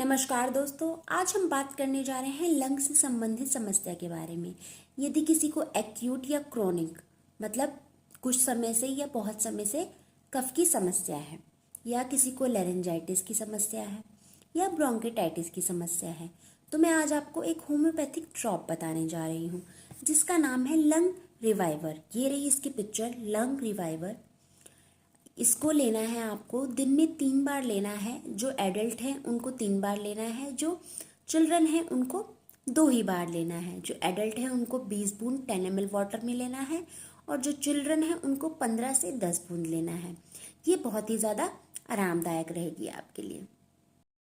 नमस्कार दोस्तों, आज हम बात करने जा रहे हैं लंग से संबंधित समस्या के बारे में। यदि किसी को एक्यूट या क्रोनिक मतलब कुछ समय से या बहुत समय से कफ की समस्या है, या किसी को लेरेंजाइटिस की समस्या है या ब्रोंकिटाइटिस की समस्या है, तो मैं आज आपको एक होम्योपैथिक ड्रॉप बताने जा रही हूँ जिसका नाम है लंग रिवाइवर। ये रही इसकी पिक्चर, लंग रिवाइवर। इसको लेना है आपको, दिन में 3 बार लेना है। जो एडल्ट हैं उनको 3 बार लेना है, जो चिल्ड्रन हैं उनको 2 ही बार लेना है। जो एडल्ट हैं उनको 20 बूंद 10 ml वाटर में लेना है, और जो चिल्ड्रन हैं उनको 15 से 10 बूंद लेना है। ये बहुत ही ज़्यादा आरामदायक रहेगी आपके लिए।